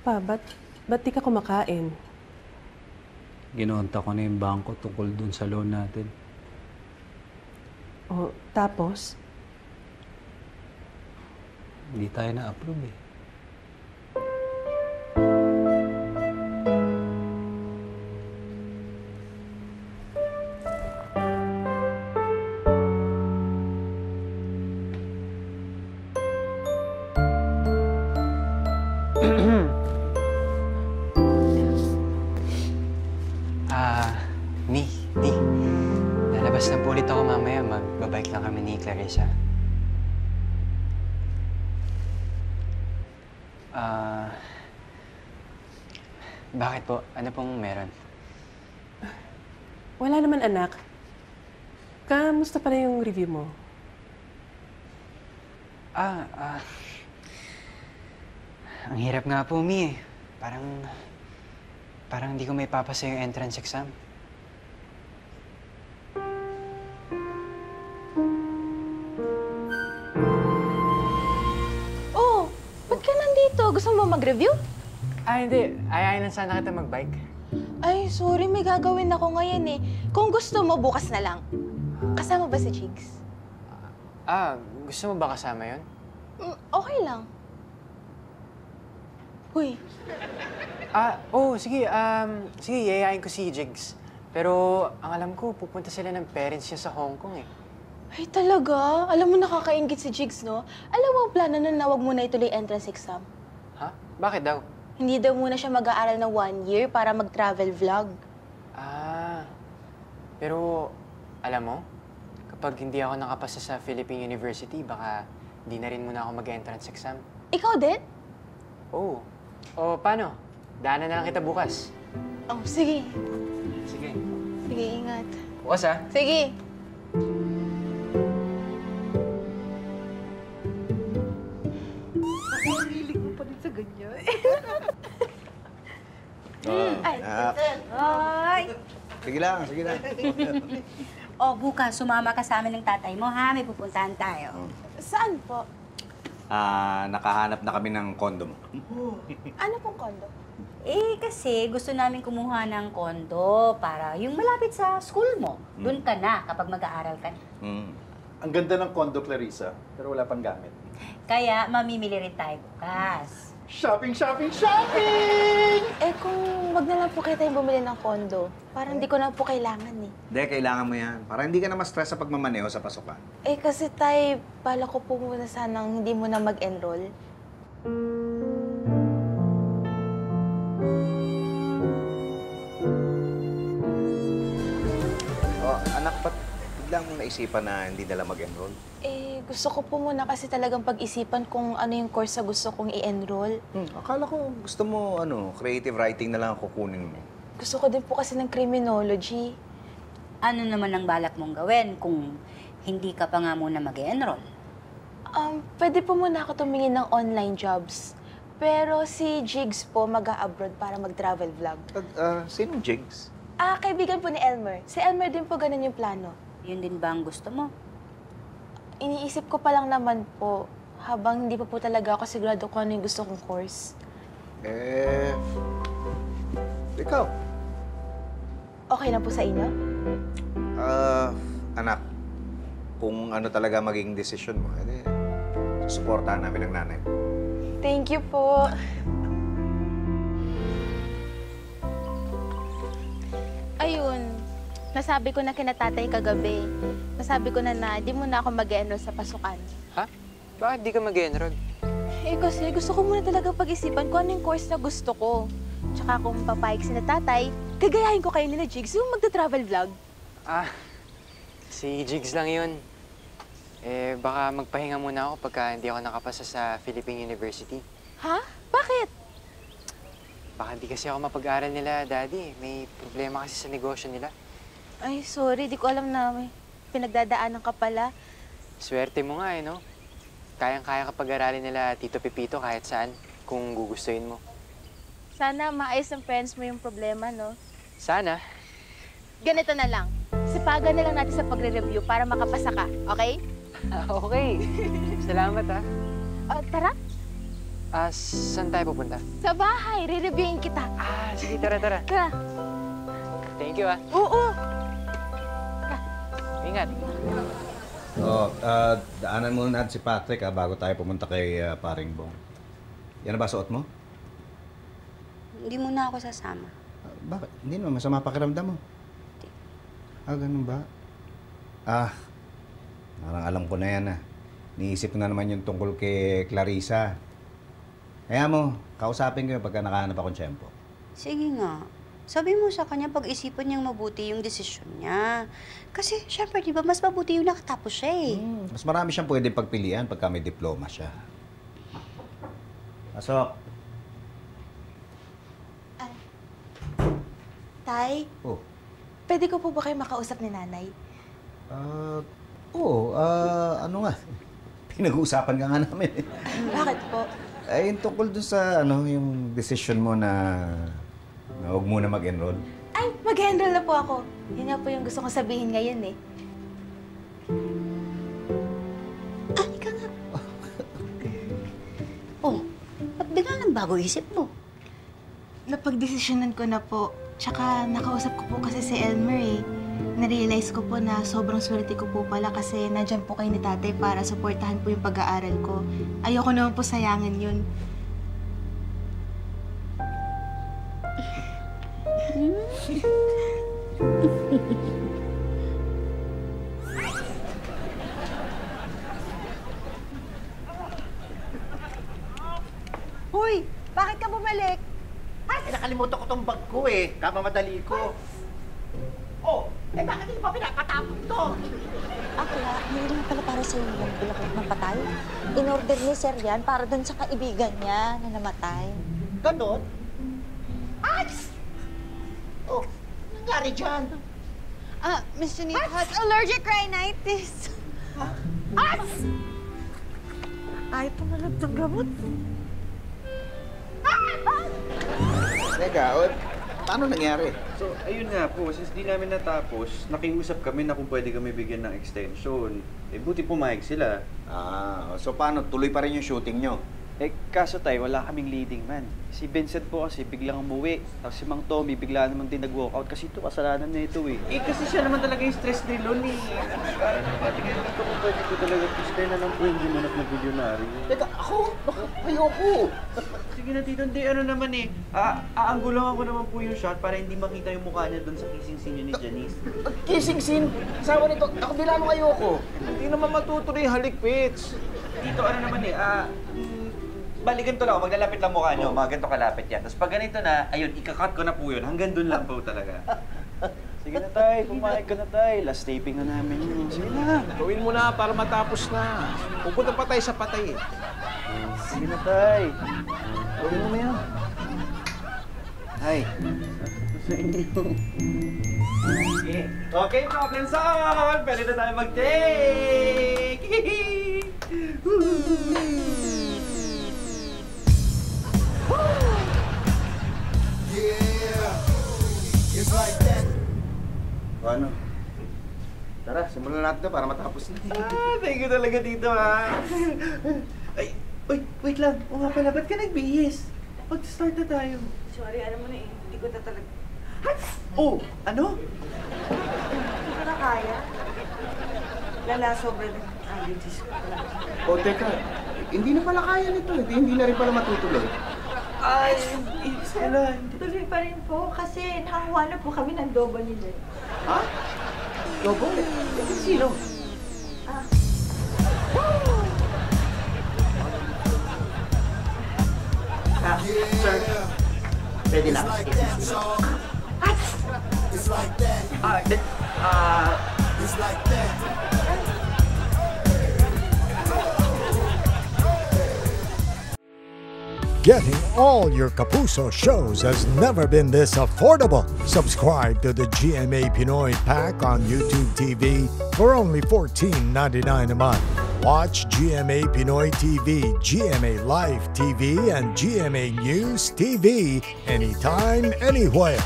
pa? Ba't di ka kumakain? Ginonta ko na yung bangko tungkol dun sa loan natin. O, tapos? Hindi tayo na-approve eh. Ni, lalabas na po ulit ako mamaya. Magbabike lang kami ni Clarissa. Bakit po? Ano pong meron? Wala naman, anak. Kamusta pa na yung review mo? Ang hirap nga po, Mi. Parang hindi ko may papasa yung entrance exam. Oh, ba't ka nandito? Gusto mo mag-review? Hindi. Ayayin lang sana kita mag-bike. Ay, sorry. May gagawin ako ngayon eh. Kung gusto mo, bukas na lang. Kasama ba si Jigs? Gusto mo ba kasama yun? Okay lang. Uy. Sige. Sige, yayain ko si Jigs. Pero ang alam ko, pupunta sila ng parents niya sa Hong Kong eh. Ay, talaga? Alam mo, nakakaingit si Jigs, no? Alam mo ang plano na wag mo na ituloy entrance exam? Ha? Bakit daw? Hindi daw muna siya mag-aaral ng 1 year para mag-travel vlog. Pero alam mo, kapag hindi ako nakapasa sa Philippine University, baka hindi na rin muna ako mag-entrance exam. Ikaw din? Oo. O, paano? Daanan na lang kita bukas. Oh, sige. Sige. Sige, ingat. Bukas, ah. Sige. Hilig mo pa din sa ganyan. Ay, Ay! Sige lang, sige lang. O, bukas, sumama ka sa amin ng tatay mo, ha? May pupuntahan tayo. saan po? Nakahanap na kami ng kondo mo. Ano pong kondo? Eh, kasi gusto namin kumuha ng kondo para yung malapit sa school mo. Doon ka na kapag mag-aaral ka na. Ang ganda ng kondo, Clarissa, pero wala pang gamit. Kaya, mamimili rin tayo bukas. Shopping, shopping, shopping! Eh, kung wag na lang po kayo tayong bumili ng kondo, parang hindi ko na po kailangan eh. Hindi, kailangan mo yan. Para hindi ka na ma-stress sa pagmamaneho sa pasukan. Eh, kasi tay, bala ko po muna sanang hindi mo na mag-enroll. Anak, ba't biglang naisipan na hindi nila mag-enroll? Eh, gusto ko po muna kasi talagang pag-isipan kung ano yung course na gusto kong i-enroll. Akala ko gusto mo, creative writing na lang ang kukunin mo. Gusto ko din po kasi ng criminology. Ano naman ang balak mong gawin kung hindi ka pa nga muna mag-enroll? Pwede po muna ako tumingin ng online jobs. Pero si Jigs po mag-a-abroad para mag-travel vlog. Sinong Jigs? Kaibigan po ni Elmer. Si Elmer din po ganun yung plano. Yun din ba ang gusto mo? Iniisip ko pa lang naman po, habang hindi pa po talaga ako sigurado kung ano yung gusto kong course. Ikaw? Okay na po sa inyo? Anak, kung ano talaga maging desisyon mo, susuportahan namin ang nanay mo. Thank you po. Ayun, nasabi ko na kina tatay kagabi. Nasabi ko na di mo na ako mag-enroll sa pasukan. Ha? Bakit di ka mag-enroll? Eh kasi gusto ko muna talaga pag-isipan kung ano yung course na gusto ko. Tsaka kung papayag si na tatay, gagayahin ko kayo nila Jigs yung magta-travel vlog. Si Jigs lang yun. Baka magpahinga muna ako pagka hindi ako nakapasa sa Philippine University. Ha? Bakit? Baka di kasi ako mapag-aral nila, Daddy. May problema kasi sa negosyo nila. Ay, sorry. Di ko alam na may pinagdadaanan ka pala. Swerte mo nga no? Kayang-kaya ka pag-aralin nila Tito Pepito kahit saan, kung gugustuhin mo. Sana maayos ng friends mo yung problema, no? Sana. Ganito na lang. Sipagan na lang natin sa pagre-review para makapasa ka, okay? Okay. Salamat, ha? Tara. Saan tayo pupunta? Sa bahay, re-reviewin kita. Sige, tara. Tara. Thank you, Oo. Ingat. Daanan muna natin si Patrick bago tayo pumunta kay Paring Bong. Yan na ba suot mo? Hindi muna ako sasama. Bakit? Hindi naman masama pakiramdam mo. Ganun ba? Parang alam ko na yan Niisip ko na naman yung tungkol kay Clarissa. Kaya mo, kausapin ko yung pagka nakahanap akong tiyempo. Sige nga. Sabi mo sa kanya, pag-isipan niyang mabuti yung desisyon niya. Kasi, syempre, di ba, mas mabuti yung nakatapos siya Mas marami siyang pwedeng pagpilian pagka may diploma siya. Pasok. Tay, Oh. pwede ko po ba kayo makausap ni nanay? Ano nga? Pinag-uusapan ka nga namin Bakit po? yung tungkol dun sa, yung decision mo na huwag muna mag-enroll. Ay, mag-enroll na po ako. Yun nga po yung gusto kong sabihin ngayon Ika nga. Ba't bigla nang bago isip mo? Napagdesisyonan ko na po. Tsaka nakausap ko po kasi si Elmer Na-realize ko po na sobrang swerte ko po pala kasi nandyan po kayo ni tatay para suportahan po yung pag-aaral ko. Ayoko naman po sayangin yun. Hoy! Bakit ka bumalik? Nakalimutan ko tong bag ko kamamadali ko. Bakit hindi pa pinapatapon to? Akla, meron pala para sa iyo yung bulaklak ng patay. In-order ni Sir yan para dun sa kaibigan niya na namatay. Ganon? Nangyari dyan? Miss Janine, allergic rhinitis. Ay, pumalab ng gamot. Teka, paano nangyari? So, ayun nga po, since di namin natapos, nakiusap kami na kung pwede kami bigyan ng extension. Buti pumayag sila. So paano? Tuloy pa rin yung shooting nyo? Kaso tayo, wala kaming leading man. Si Vincent po kasi biglang umuwi. Tapos si Mang Tommy bigla naman din nag-walkout kasi ito kasalanan na ito Kasi siya naman talaga yung stress ni Lon Tingnan dito kung pwede ko talaga Christine na lang po yung ginanap na bilyonary. Teka, ako? Ayoko! Sige na tito, hindi naman aanggulangan ko naman po yung shot para hindi makita yung mukha niya doon sa kissing scene niya ni Janice. Kissing scene? Sawa nito, ako bilang ayoko. Hindi naman matutuloy yung halikpits. Dito balikan to lang, maglalapit lang mukha nyo, mga ganito kalapit yan. Tapos pag ganito na, ayun, ikakat ko na po yun. Hanggang doon lang po talaga. Sige na tay, pumayag ka na tay. Last taping na namin yun. Sige na. Gawin mo na para matapos na. Pupunta pa tayo sa patay Sige na tay. Gawin mo na yan. Ay. Sa inyo. Okay, problem solved! Pwede na tayo mag-take! Ano? Tara, simulan natin para matapos na. Thank you talaga dito Ay, wait lang. O nga pala, ba't ka nagbihis? Mag-start na tayo. Sorry, alam mo na hindi ko na talaga. Ano? Hindi ko na kaya. Lala, sobra na allergies ko pala. Teka, hindi na pala kaya nito. Hindi na rin pala matutuloy. Ay, wala. Tuloy pa rin po kasi nakakuha na po kami ng dobo nila. Ha? Lobo? Sino? Sir, pwede lang. Getting all your Kapuso shows has never been this affordable. Subscribe to the GMA Pinoy Pack on YouTube TV for only $14.99 a month. Watch GMA Pinoy TV, GMA Live TV, and GMA News TV anytime, anywhere.